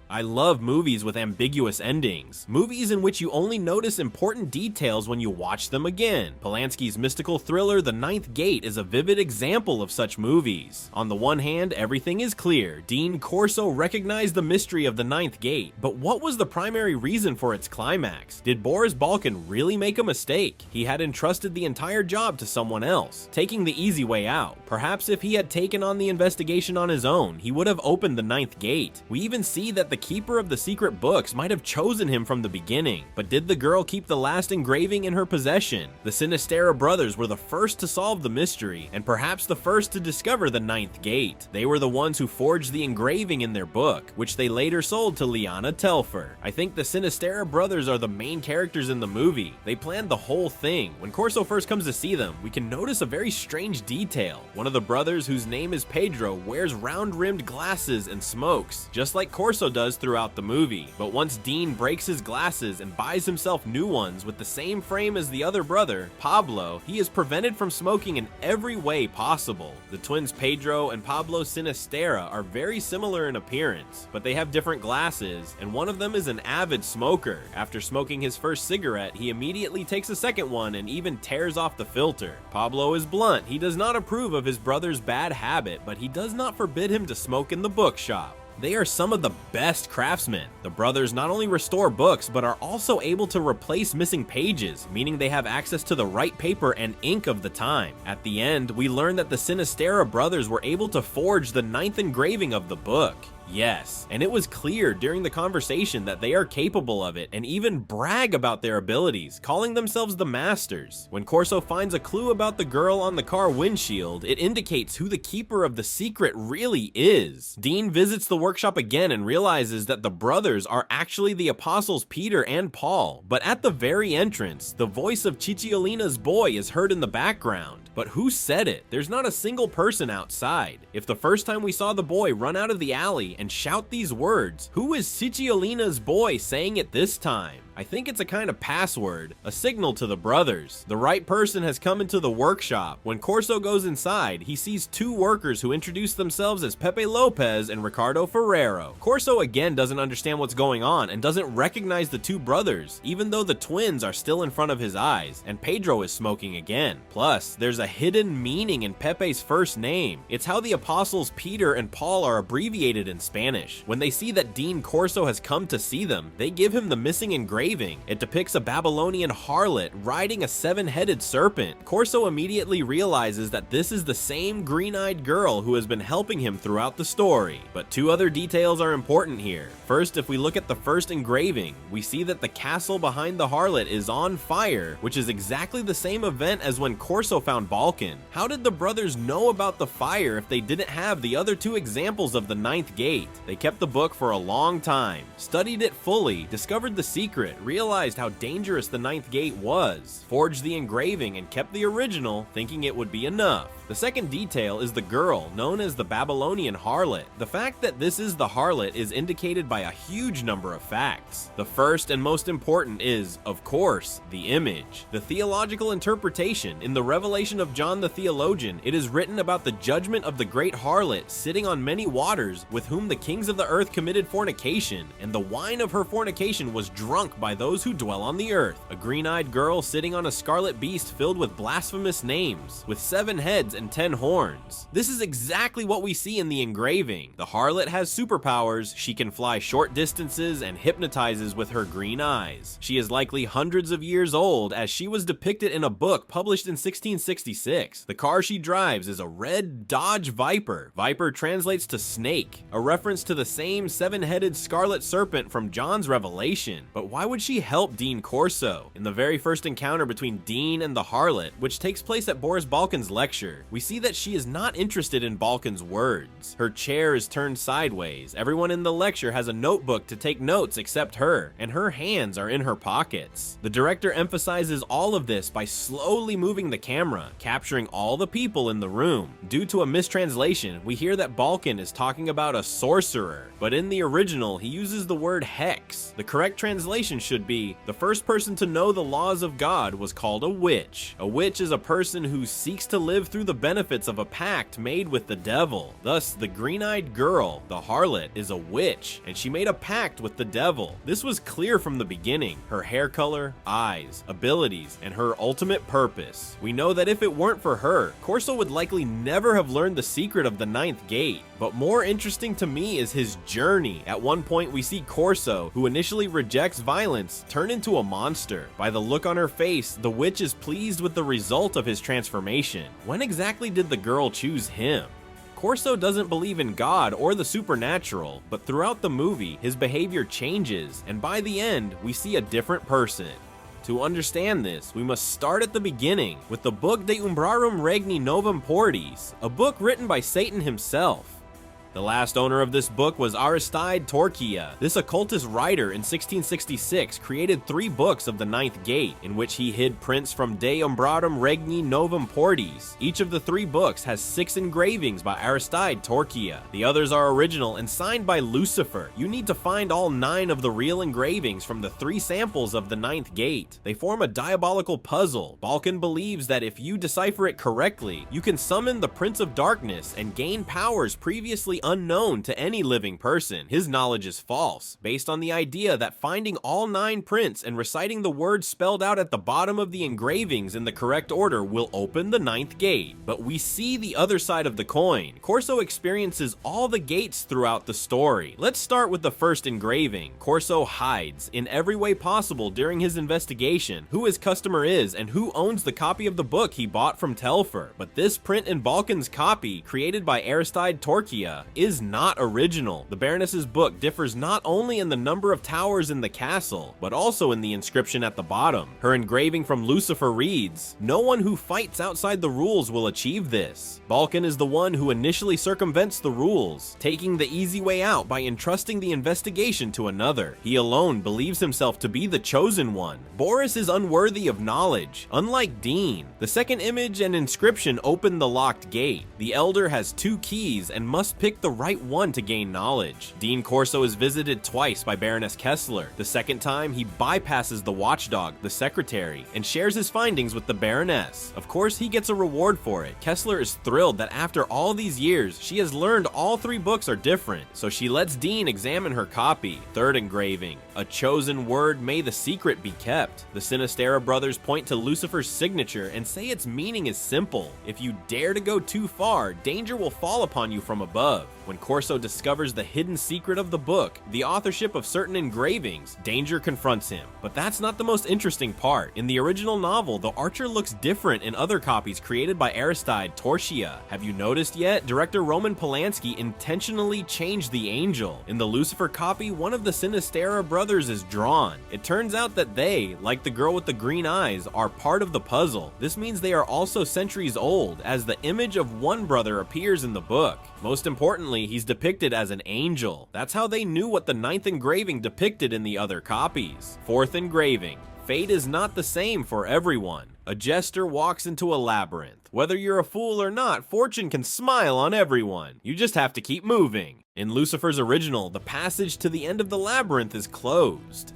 I love movies with ambiguous endings, movies in which you only notice important details when you watch them again. Polanski's mystical thriller The Ninth Gate is a vivid example of such movies. On the one hand, everything is clear. Dean Corso recognized the mystery of the Ninth Gate, but what was the primary reason for its climax? Did Boris Balkan really make a mistake? He had entrusted the entire job to someone else, taking the easy way out. Perhaps if he had taken on the investigation on his own, he would have opened the Ninth Gate. We even see that the keeper of the secret books might have chosen him from the beginning. But did the girl keep the last engraving in her possession? The Sinistera brothers were the first to solve the mystery, and perhaps the first to discover the Ninth Gate. They were the ones who forged the engraving in their book, which they later sold to Liana Telfer. I think the Sinistera brothers are the main characters in the movie. They planned the whole thing. When Corso first comes to see them, we can notice a very strange detail. One of the brothers, whose name is Pedro, wears round-rimmed glasses and smokes, just like Corso does throughout the movie. But once Dean breaks his glasses and buys himself new ones with the same frame as the other brother, Pablo, he is prevented from smoking in every way possible. The twins Pedro and Pablo Sinistera are very similar in appearance, but they have different glasses, and one of them is an avid smoker. After smoking his first cigarette, he immediately takes a second one and even tears off the filter. Pablo is blunt. He does not approve of his brother's bad habit, but he does not forbid him to smoke in the bookshop. They are some of the best craftsmen. The brothers not only restore books, but are also able to replace missing pages, meaning they have access to the right paper and ink of the time. At the end, we learn that the Sinistera brothers were able to forge the 9th engraving of the book. Yes, and it was clear during the conversation that they are capable of it and even brag about their abilities, calling themselves the masters. When Corso finds a clue about the girl on the car windshield, it indicates who the keeper of the secret really is. Dean visits the workshop again and realizes that the brothers are actually the apostles Peter and Paul, but at the very entrance, the voice of Cicciolina's boy is heard in the background. But who said it? There's not a single person outside. If the first time we saw the boy run out of the alley and shout these words, who is Cicciolina's boy saying it this time? I think it's a kind of password, a signal to the brothers. The right person has come into the workshop. When Corso goes inside, he sees two workers who introduce themselves as Pepe Lopez and Ricardo Ferrero. Corso again doesn't understand what's going on and doesn't recognize the two brothers, even though the twins are still in front of his eyes, and Pedro is smoking again. Plus, there's a hidden meaning in Pepe's first name. It's how the apostles Peter and Paul are abbreviated in Spanish. When they see that Dean Corso has come to see them, they give him the missing engraving. It depicts a Babylonian harlot riding a seven-headed serpent. Corso immediately realizes that this is the same green-eyed girl who has been helping him throughout the story. But two other details are important here. First, if we look at the first engraving, we see that the castle behind the harlot is on fire, which is exactly the same event as when Corso found Balkan. How did the brothers know about the fire if they didn't have the other two examples of the Ninth Gate? They kept the book for a long time, studied it fully, discovered the secret, realized how dangerous the Ninth Gate was, forged the engraving, and kept the original, thinking it would be enough. The second detail is the girl, known as the Babylonian harlot. The fact that this is the harlot is indicated by a huge number of facts. The first and most important is, of course, the image. The theological interpretation. In the Revelation of John the Theologian, it is written about the judgment of the great harlot sitting on many waters, with whom the kings of the earth committed fornication, and the wine of her fornication was drunk by those who dwell on the earth. A green-eyed girl sitting on a scarlet beast filled with blasphemous names, with 7 heads and 10 horns. This is exactly what we see in the engraving. The harlot has superpowers. She can fly short distances and hypnotizes with her green eyes. She is likely hundreds of years old, as she was depicted in a book published in 1666. The car she drives is a red Dodge Viper. Viper translates to snake, a reference to the same 7-headed scarlet serpent from John's Revelation. But why would she help Dean Corso? In the very first encounter between Dean and the harlot, which takes place at Boris Balkan's lecture, we see that she is not interested in Balkan's words. Her chair is turned sideways. Everyone in the lecture has a notebook to take notes except her, and her hands are in her pockets. The director emphasizes all of this by slowly moving the camera, capturing all the people in the room. Due to a mistranslation, we hear that Balkan is talking about a sorcerer, but in the original, he uses the word hex. The correct translation explanation should be, the first person to know the laws of God was called a witch. A witch is a person who seeks to live through the benefits of a pact made with the devil. Thus, the green-eyed girl, the harlot, is a witch, and she made a pact with the devil. This was clear from the beginning: her hair color, eyes, abilities, and her ultimate purpose. We know that if it weren't for her, Corso would likely never have learned the secret of the ninth gate. But more interesting to me is his journey. At one point we see Corso, who initially rejects violence, turn into a monster. By the look on her face, the witch is pleased with the result of his transformation. When exactly did the girl choose him? Corso doesn't believe in God or the supernatural, but throughout the movie, his behavior changes, and by the end, we see a different person. To understand this, we must start at the beginning, with the book De Umbrarum Regni Novum Portis, a book written by Satan himself. The last owner of this book was Aristide Torquia. This occultist writer in 1666 created 3 books of the Ninth Gate, in which he hid prints from De Umbrarum Regni Novum Portis. Each of the 3 books has 6 engravings by Aristide Torquia. The others are original and signed by Lucifer. You need to find all 9 of the real engravings from the 3 samples of the Ninth Gate. They form a diabolical puzzle. Balkan believes that if you decipher it correctly, you can summon the Prince of Darkness and gain powers previously unknown to any living person. His knowledge is false, based on the idea that finding all 9 prints and reciting the words spelled out at the bottom of the engravings in the correct order will open the ninth gate. But we see the other side of the coin. Corso experiences all the gates throughout the story. Let's start with the first engraving. Corso hides, in every way possible during his investigation, who his customer is and who owns the copy of the book he bought from Telfer. But this print in Balkan's copy, created by Aristide Torquia, is not original. The Baroness's book differs not only in the number of towers in the castle, but also in the inscription at the bottom. Her engraving from Lucifer reads, "No one who fights outside the rules will achieve this." Balkan is the one who initially circumvents the rules, taking the easy way out by entrusting the investigation to another. He alone believes himself to be the chosen one. Boris is unworthy of knowledge. Unlike Dean, the second image and inscription open the locked gate. The elder has 2 keys and must pick the right one to gain knowledge. Dean Corso is visited twice by Baroness Kessler. The second time, he bypasses the watchdog, the secretary, and shares his findings with the Baroness. Of course, he gets a reward for it. Kessler is thrilled that after all these years, she has learned all 3 books are different, so she lets Dean examine her copy. Third engraving, "A chosen word, may the secret be kept." The Sinistera brothers point to Lucifer's signature and say its meaning is simple: if you dare to go too far, danger will fall upon you from above. When Corso discovers the hidden secret of the book, the authorship of certain engravings, danger confronts him. But that's not the most interesting part. In the original novel, the archer looks different in other copies created by Aristide Torquia. Have you noticed yet? Director Roman Polanski intentionally changed the angel. In the Lucifer copy, one of the Sinistera brothers is drawn. It turns out that they, like the girl with the green eyes, are part of the puzzle. This means they are also centuries old, as the image of one brother appears in the book. Most importantly, he's depicted as an angel. That's how they knew what the 9th engraving depicted in the other copies. 4th engraving. Fate is not the same for everyone. A jester walks into a labyrinth. Whether you're a fool or not, fortune can smile on everyone. You just have to keep moving. In Lucifer's original, the passage to the end of the labyrinth is closed.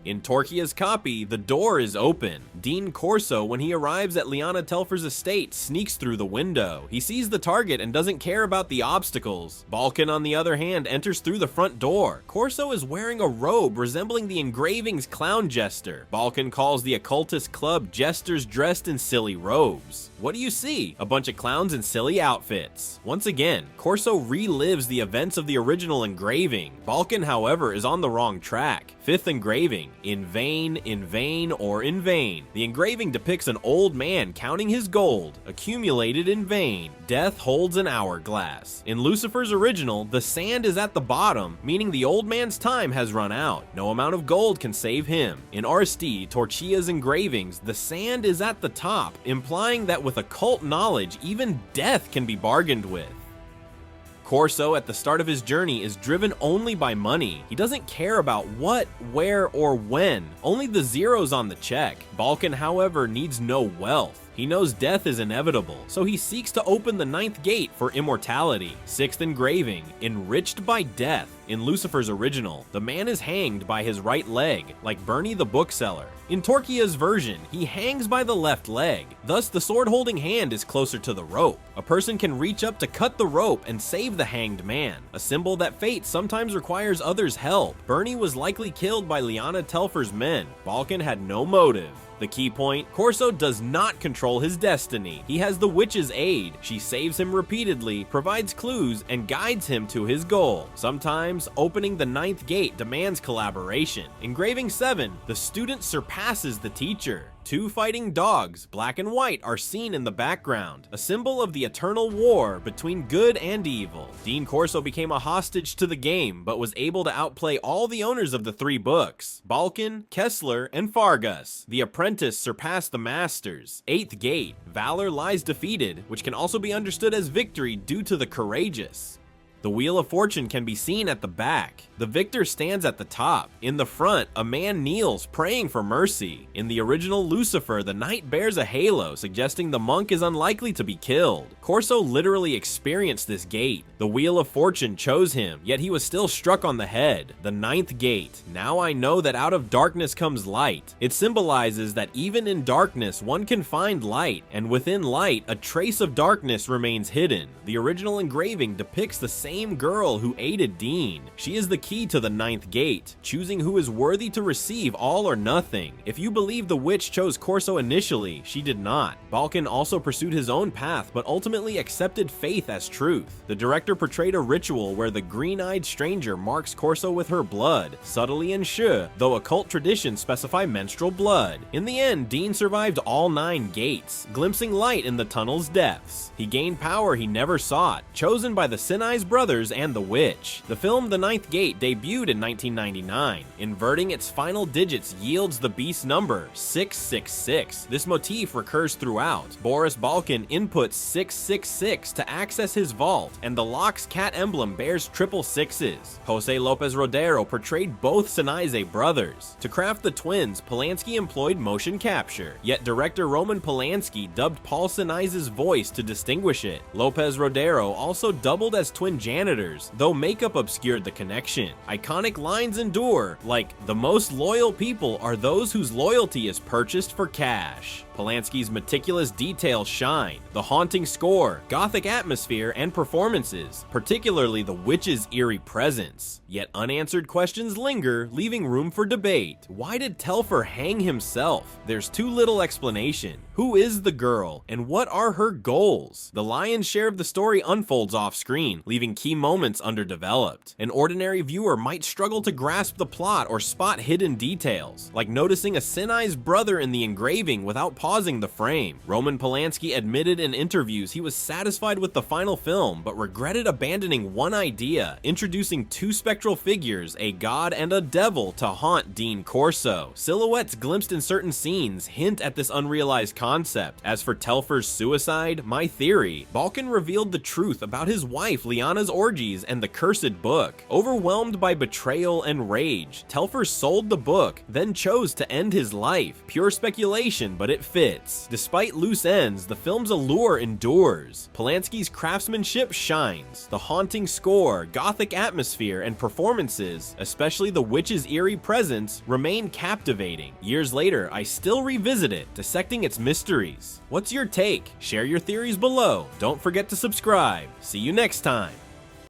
In Torquia's copy, the door is open. Dean Corso, when he arrives at Liana Telfer's estate, sneaks through the window. He sees the target and doesn't care about the obstacles. Balkan, on the other hand, enters through the front door. Corso is wearing a robe resembling the engraving's clown jester. Balkan calls the occultist club jesters dressed in silly robes. What do you see? A bunch of clowns in silly outfits. Once again, Corso relives the events of the original engraving. Balkan, however, is on the wrong track. 5th engraving. In vain, or in vain. The engraving depicts an old man counting his gold, accumulated in vain. Death holds an hourglass. In Lucifer's original, the sand is at the bottom, meaning the old man's time has run out. No amount of gold can save him. In Aristide Torquia's engravings, the sand is at the top, implying that with occult knowledge, even death can be bargained with. Corso, at the start of his journey, is driven only by money. He doesn't care about what, where, or when, only the zeros on the check. Balkan, however, needs no wealth. He knows death is inevitable, so he seeks to open the ninth gate for immortality. Sixth engraving, enriched by death. In Lucifer's original, the man is hanged by his right leg, like Bernie the bookseller. In Torquia's version, he hangs by the left leg, thus the sword-holding hand is closer to the rope. A person can reach up to cut the rope and save the hanged man, a symbol that fate sometimes requires others' help. Bernie was likely killed by Lyanna Telfer's men. Balkan had no motive. The key point, Corso does not control his destiny. He has the witch's aid. She saves him repeatedly, provides clues, and guides him to his goal. Sometimes, opening the ninth gate demands collaboration. Engraving 7, the student surpasses the teacher. Two fighting dogs, black and white, are seen in the background, a symbol of the eternal war between good and evil. Dean Corso became a hostage to the game, but was able to outplay all the owners of the 3 books, Balkan, Kessler, and Fargus. The apprentice surpassed the masters. 8th gate, valor lies defeated, which can also be understood as victory due to the courageous. The Wheel of Fortune can be seen at the back. The victor stands at the top. In the front, a man kneels, praying for mercy. In the original Lucifer, the knight bears a halo, suggesting the monk is unlikely to be killed. Corso literally experienced this gate. The Wheel of Fortune chose him, yet he was still struck on the head. The 9th gate. Now I know that out of darkness comes light. It symbolizes that even in darkness, one can find light, and within light, a trace of darkness remains hidden. The original engraving depicts the same girl who aided Dean. She is the key to the 9th gate, choosing who is worthy to receive all or nothing. If you believe the witch chose Corso initially, she did not. Balkan also pursued his own path, but ultimately accepted faith as truth. The director portrayed a ritual where the green-eyed stranger marks Corso with her blood, subtly and sure, though occult traditions specify menstrual blood. In the end, Dean survived all 9 gates, glimpsing light in the tunnel's depths. He gained power he never sought, chosen by the Sinai's brothers and the witch. The film The 9th Gate debuted in 1999. Inverting its final digits yields the beast number 666. This motif recurs throughout. Boris Balkan inputs 666 to access his vault, and the lock's cat emblem bears triple sixes. Jose Lopez Rodero portrayed both Sinai's brothers. To craft the twins, Polanski employed motion capture, yet director Roman Polanski dubbed Paul Sinai's voice to distinguish it. Lopez Rodero also doubled as twin janitors, though makeup obscured the connection. Iconic lines endure, like, "The most loyal people are those whose loyalty is purchased for cash." Polanski's meticulous details shine. The haunting score, gothic atmosphere, and performances, particularly the witch's eerie presence. Yet unanswered questions linger, leaving room for debate. Why did Telfer hang himself? There's too little explanation. Who is the girl, and what are her goals? The lion's share of the story unfolds off-screen, leaving key moments underdeveloped. An ordinary viewer might struggle to grasp the plot or spot hidden details, like noticing a Sinai's brother in the engraving without pausing the frame. Roman Polanski admitted in interviews he was satisfied with the final film, but regretted abandoning one idea, introducing 2 spectral figures, a god and a devil, to haunt Dean Corso. Silhouettes glimpsed in certain scenes hint at this unrealized concept. As for Telfer's suicide, my theory, Balkan revealed the truth about his wife Lyanna's orgies and the cursed book. Overwhelmed by betrayal and rage, Telfer sold the book, then chose to end his life. Pure speculation, but it fits. Despite loose ends, the film's allure endures. Polanski's craftsmanship shines. The haunting score, gothic atmosphere, and performances, especially the witch's eerie presence, remain captivating. Years later, I still revisit it, dissecting its mysteries. What's your take? Share your theories below. Don't forget to subscribe. See you next time.